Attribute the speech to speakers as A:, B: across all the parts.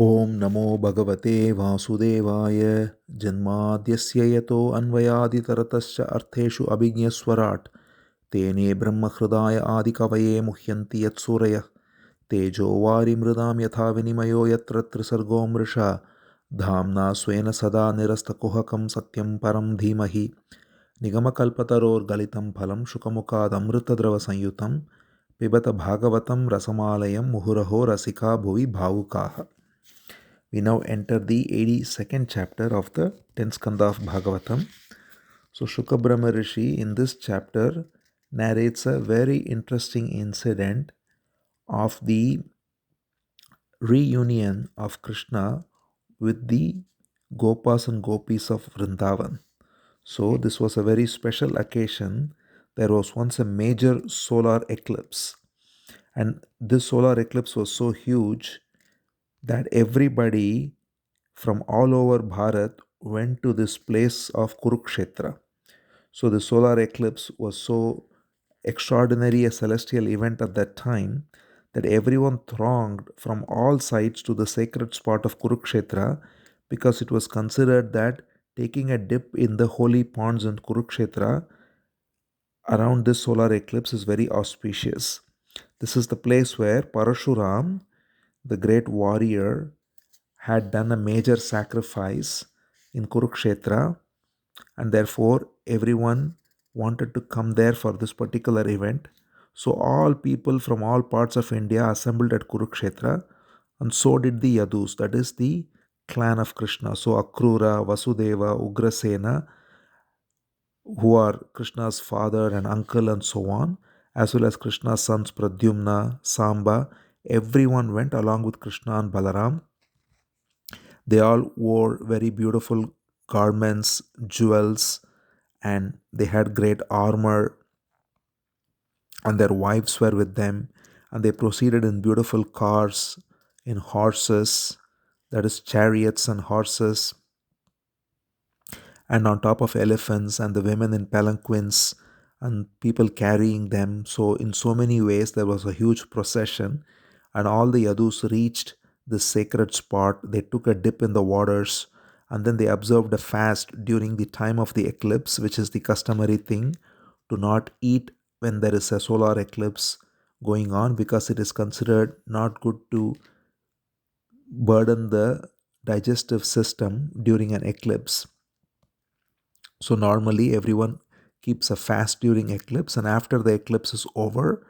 A: ॐ नमो भगवते वासुदेवाय जन्माद्यस्य यतो अन्वयादितरतश्च अर्थेषु अभिज्ञस्वराट् तेने ब्रह्महृदाय आदिकवये मुह्यन्ति यत्सूरयः तेजो वारिमृदां यथा विनिमयो यत्र त्रिसर्गो मृषा धाम्ना स्वेन सदा निरस्तकुहकं सत्यं परं धीमहि निगमकल्पतरोर्गलितं फलं शुकमुखादमृतद्रवसंयुतं पिबत भागवतं रसमालयं मुहुरहो रसिका भुवि भावुकाः. We now enter the 82nd chapter of the 10th Skandha of Bhagavatam. So Shuka Brahma Rishi in this chapter narrates a very interesting incident of the reunion of Krishna with the Gopas and Gopis of Vrndavan. So this was a very special occasion. There was once a major solar eclipse, and this solar eclipse was so huge that everybody from all over Bharat went to this place of Kurukshetra. So the solar eclipse was so extraordinary a celestial event at that time that everyone thronged from all sides to the sacred spot of Kurukshetra, because it was considered that taking a dip in the holy ponds in Kurukshetra around this solar eclipse is very auspicious. This is the place where Parashuram, the great warrior, had done a major sacrifice in Kurukshetra, and therefore everyone wanted to come there for this particular event. So all people from all parts of India assembled at Kurukshetra, and so did the Yadus, that is the clan of Krishna. So Akrura, Vasudeva, Ugrasena, who are Krishna's father and uncle and so on, as well as Krishna's sons Pradyumna, Samba, everyone went along with Krishna and Balaram. They all wore very beautiful garments, jewels, and they had great armor, and their wives were with them, and they proceeded in beautiful cars, in horses, that is, chariots and horses, and on top of elephants, and the women in palanquins, and people carrying them. So, in so many ways, there was a huge procession, and all the Yadus reached this sacred spot. They took a dip in the waters, and then they observed a fast during the time of the eclipse, which is the customary thing to not eat when there is a solar eclipse going on, because it is considered not good to burden the digestive system during an eclipse. So normally everyone keeps a fast during eclipse, and after the eclipse is over,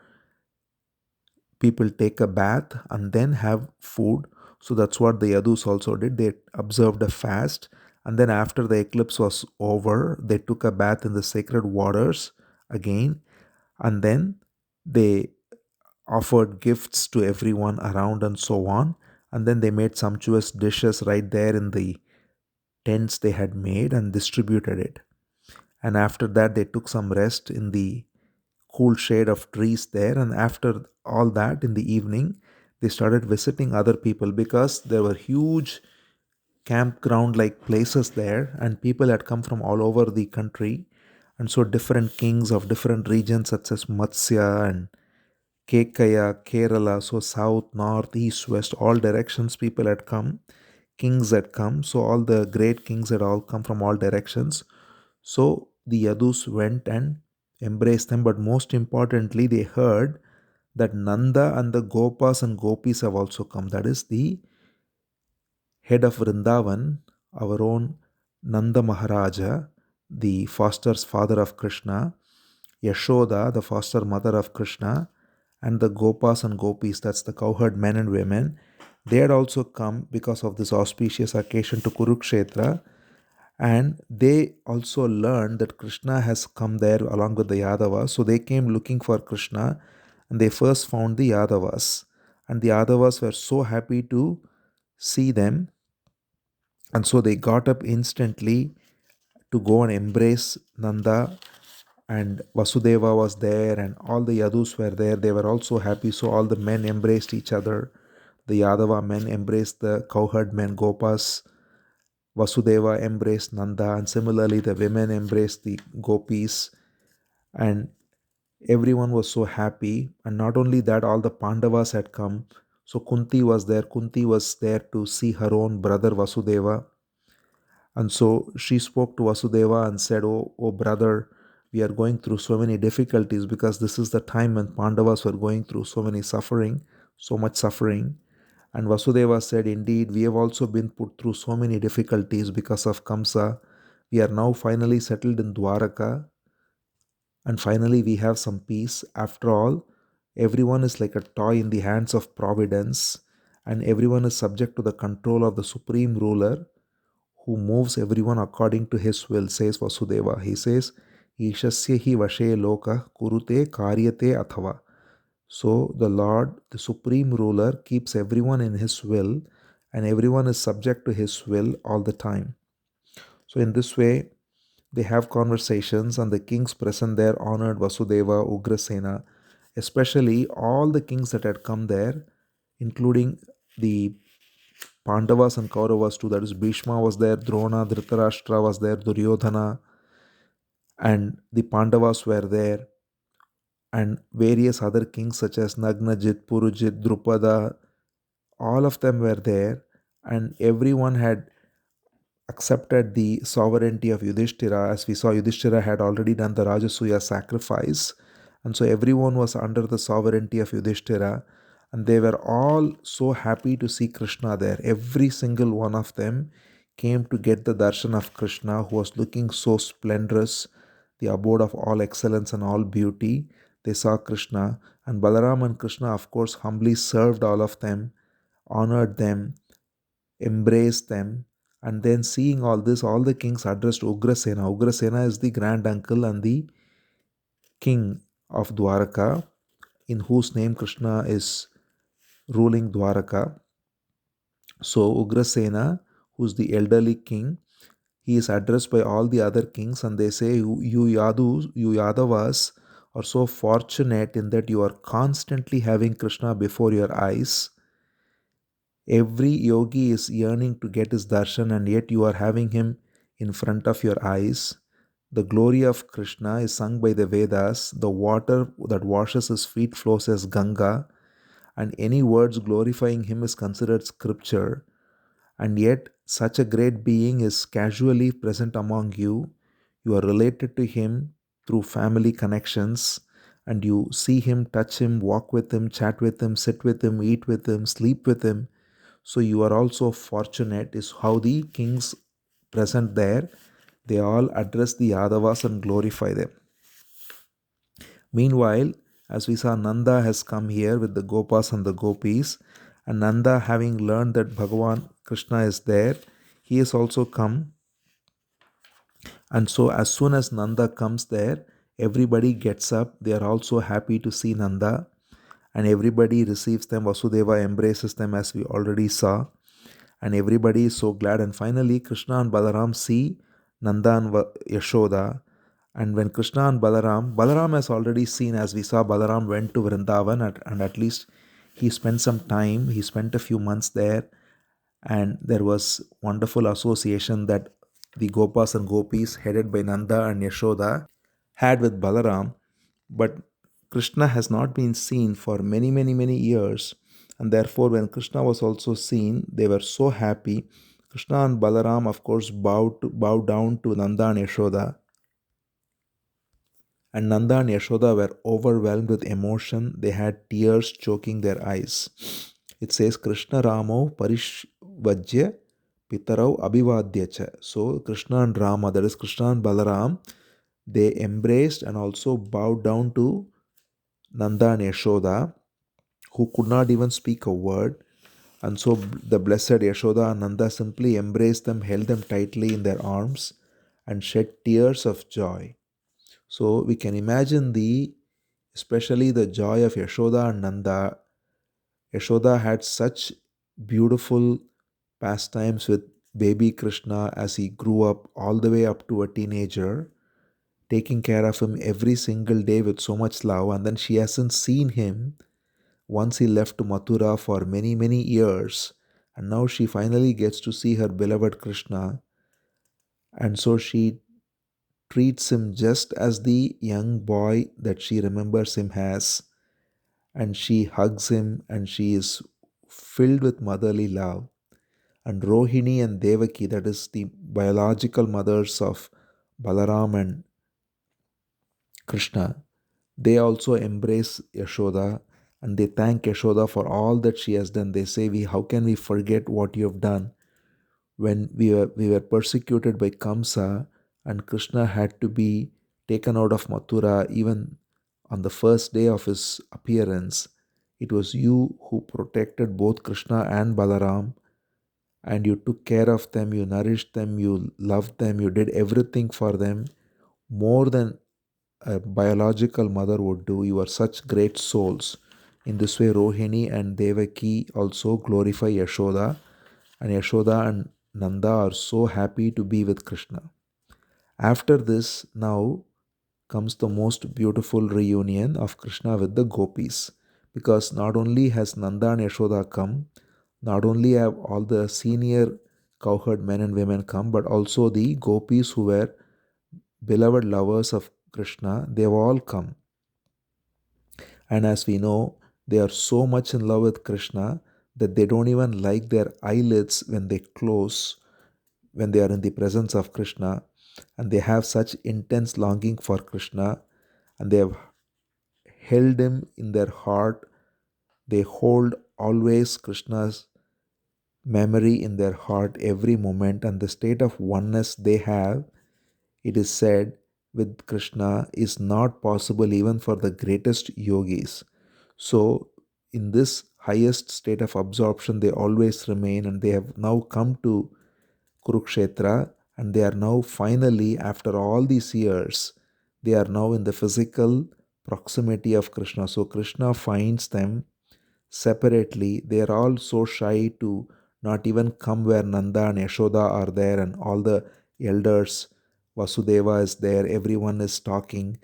A: people take a bath and then have food. So that's what the Yadus also did. They observed a fast, and then after the eclipse was over, they took a bath in the sacred waters again, and then they offered gifts to everyone around and so on. And then they made sumptuous dishes right there in the tents they had made and distributed it. And after that, they took some rest in the cool shade of trees there. And after all that, in the evening, they started visiting other people, because there were huge campground like places there, and people had come from all over the country. And so different kings of different regions, such as Matsya and Kekaya, Kerala, so south, north, east, west, all directions people had come. Kings had come. So all the great kings had all come from all directions. So the Yadus went and embraced them. But most importantly, they heard that Nanda and the Gopas and Gopis have also come. That is, the head of Vrindavan, our own Nanda Maharaja, the foster father of Krishna, Yashoda, the foster mother of Krishna, and the Gopas and Gopis, that's the cowherd men and women, they had also come because of this auspicious occasion to Kurukshetra, and they also learned that Krishna has come there along with the Yadavas. So they came looking for Krishna, and they first found the Yadavas, and the Yadavas were so happy to see them, and so they got up instantly to go and embrace Nanda, and Vasudeva was there, and all the Yadus were there. They were also happy. So all the men embraced each other. The Yadava men embraced the cowherd men, Gopas. Vasudeva embraced Nanda, and similarly the women embraced the Gopis, and everyone was so happy. And not only that, all the Pandavas had come. So Kunti was there. Kunti was there to see her own brother Vasudeva. And so she spoke to Vasudeva and said, oh brother, we are going through so many difficulties because this is the time when Pandavas were going through so much suffering. And Vasudeva said, indeed, we have also been put through so many difficulties because of Kamsa. We are now finally settled in Dwaraka, and finally we have some peace. After all, everyone is like a toy in the hands of Providence, and everyone is subject to the control of the supreme ruler who moves everyone according to his will, says Vasudeva. He says, Ishasya hi vashe loka kurute karyate athava. So the Lord, the supreme ruler, keeps everyone in his will, and everyone is subject to his will all the time. So in this way, they have conversations, and the kings present there honored Vasudeva, Ugrasena, especially all the kings that had come there, including the Pandavas and Kauravas too. That is, Bhishma was there, Drona, Dhritarashtra was there, Duryodhana, and the Pandavas were there, and various other kings such as Nagnajit, Purujit, Drupada, all of them were there, and everyone had accepted the sovereignty of Yudhishthira. As we saw, Yudhishthira had already done the Rajasuya sacrifice, and so everyone was under the sovereignty of Yudhishthira, and they were all so happy to see Krishna there. Every single one of them came to get the darshan of Krishna, who was looking so splendorous, the abode of all excellence and all beauty. They saw Krishna, and Balaram and Krishna, of course, humbly served all of them, honored them, embraced them. And then seeing all this, all the kings addressed Ugrasena. Ugrasena is the grand uncle and the king of Dwaraka, in whose name Krishna is ruling Dwaraka. So Ugrasena, who's the elderly king, he is addressed by all the other kings, and they say, you Yadavas are so fortunate in that you are constantly having Krishna before your eyes. Every yogi is yearning to get his darshan, and yet you are having him in front of your eyes. The glory of Krishna is sung by the Vedas. The water that washes his feet flows as Ganga, and any words glorifying him is considered scripture. And yet, such a great being is casually present among you. You are related to him through family connections, and you see him, touch him, walk with him, chat with him, sit with him, eat with him, sleep with him. So you are also fortunate, is how the kings present there, they all address the Yadavas and glorify them. Meanwhile, as we saw, Nanda has come here with the Gopas and the Gopis, and Nanda, having learned that Bhagavan Krishna is there, he has also come. And so as soon as Nanda comes there, everybody gets up. They are also happy to see Nanda, and everybody receives them. Vasudeva embraces them, as we already saw, and everybody is so glad. And finally, Krishna and Balaram see Nanda and Yashoda. And when Krishna and Balaram has already seen, as we saw, Balaram went to Vrindavan, and at least he spent some time, he spent a few months there, and there was wonderful association that the Gopas and Gopis, headed by Nanda and Yashoda, had with Balaram. But Krishna has not been seen for many, many, many years, and therefore, when Krishna was also seen, they were so happy. Krishna and Balaram, of course, bowed down to Nanda and Yashoda, and Nanda and Yashoda were overwhelmed with emotion. They had tears choking their eyes. It says, Krishna Ramo Parishvajya Pitarau Abhivadyacha. So, Krishna and Rama, that is Krishna and Balaram, they embraced and also bowed down to Nanda and Yashoda, who could not even speak a word. And so the blessed Yashoda and Nanda simply embraced them, held them tightly in their arms, and shed tears of joy. So we can imagine especially the joy of Yashoda and Nanda. Yashoda had such beautiful pastimes with baby Krishna as he grew up all the way up to a teenager, taking care of him every single day with so much love. And then she hasn't seen him once he left to Mathura for many, many years. And now she finally gets to see her beloved Krishna. And so she treats him just as the young boy that she remembers him as. And she hugs him, and she is filled with motherly love. And Rohini and Devaki, that is the biological mothers of Balaram and Krishna, they also embrace Yashoda and they thank Yashoda for all that she has done. They say, how can we forget what you have done? When we were persecuted by Kamsa and Krishna had to be taken out of Mathura even on the first day of his appearance, it was you who protected both Krishna and Balaram, and you took care of them, you nourished them, you loved them, you did everything for them more than a biological mother would do. You are such great souls. In this way, Rohini and Devaki also glorify Yashoda, and Yashoda and Nanda are so happy to be with Krishna. After this, now comes the most beautiful reunion of Krishna with the Gopis. Because not only has Nanda and Yashoda come, not only have all the senior cowherd men and women come, but also the Gopis who were beloved lovers of Krishna, they've all come. And as we know, they are so much in love with Krishna that they don't even like their eyelids when they close when they are in the presence of Krishna, and they have such intense longing for Krishna, and they have held him in their heart. They hold always Krishna's memory in their heart every moment, and the state of oneness they have, it is said, with Krishna is not possible even for the greatest yogis. So, in this highest state of absorption, they always remain, and they have now come to Kurukshetra, and they are now finally, after all these years, they are now in the physical proximity of Krishna. So, Krishna finds them separately. They are all so shy to not even come where Nanda and Yashoda are there, and all the elders, Vasudeva is there, everyone is talking.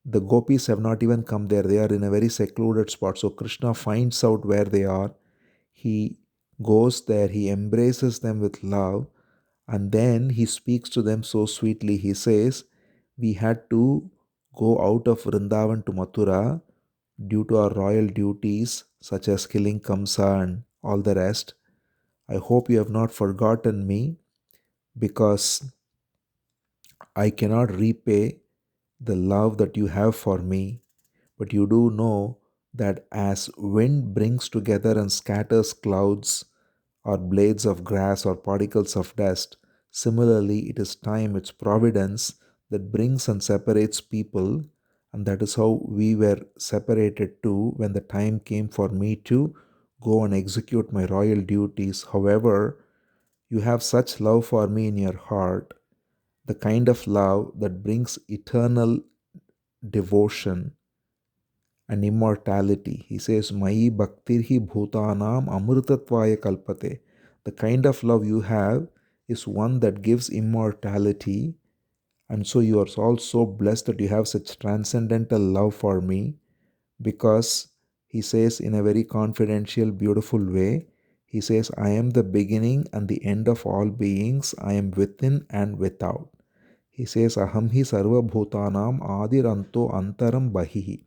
A: The gopis have not even come there, they are in a very secluded spot. So Krishna finds out where they are. He goes there, he embraces them with love, and then he speaks to them so sweetly. He says, we had to go out of Vrindavan to Mathura due to our royal duties, such as killing Kamsa and all the rest. I hope you have not forgotten me, because I cannot repay the love that you have for me. But you do know that as wind brings together and scatters clouds or blades of grass or particles of dust, similarly it is time, it's providence that brings and separates people, and that is how we were separated too when the time came for me to go and execute my royal duties. However, you have such love for me in your heart, the kind of love that brings eternal devotion and immortality. He says, Mai bhaktirhi bhutanam amritatvaya kalpate. The kind of love you have is one that gives immortality. And so you are all so blessed that you have such transcendental love for me, because he says in a very confidential, beautiful way, he says, I am the beginning and the end of all beings. I am within and without. He says, Aham hi sarva bhutanam adiranto antaram bahihi.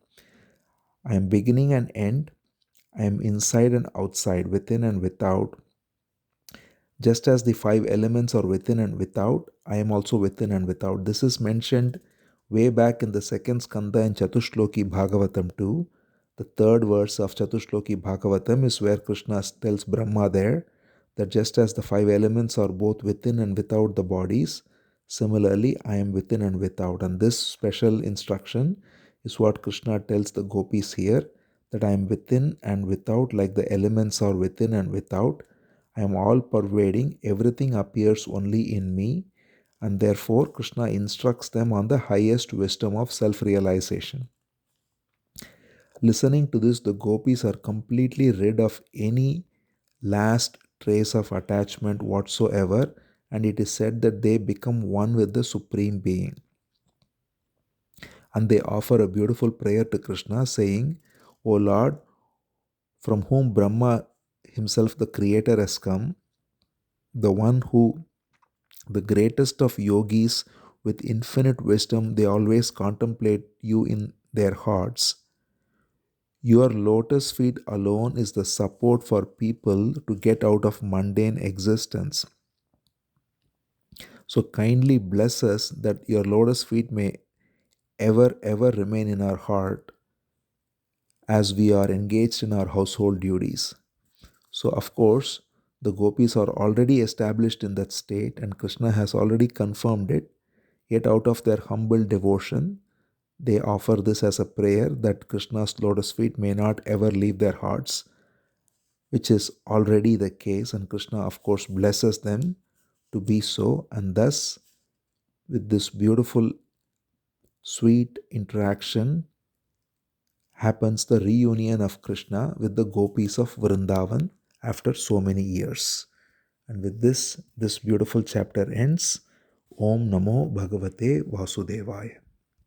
A: I am beginning and end. I am inside and outside, within and without. Just as the five elements are within and without, I am also within and without. This is mentioned way back in the second Skandha in Chatushloki Bhagavatam 2. The third verse of Chatushloki Bhagavatam is where Krishna tells Brahma there that just as the five elements are both within and without the bodies, similarly I am within and without. And this special instruction is what Krishna tells the gopis here, that I am within and without, like the elements are within and without. I am all pervading, everything appears only in me, and therefore Krishna instructs them on the highest wisdom of self-realization. Listening to this, the gopis are completely rid of any last trace of attachment whatsoever, and it is said that they become one with the Supreme Being. And they offer a beautiful prayer to Krishna saying, O Lord, from whom Brahma himself, the creator, has come, the one who, the greatest of yogis with infinite wisdom, they always contemplate you in their hearts. Your lotus feet alone is the support for people to get out of mundane existence. So kindly bless us that your lotus feet may ever remain in our heart as we are engaged in our household duties. So, of course, the gopis are already established in that state, and Krishna has already confirmed it. Yet, out of their humble devotion, they offer this as a prayer that Krishna's lotus feet may not ever leave their hearts, which is already the case. And Krishna, of course, blesses them to be so. And thus, with this beautiful, sweet interaction, happens the reunion of Krishna with the Gopis of Vrndavan after so many years. And with this beautiful chapter ends. Om Namo Bhagavate Vasudevaya.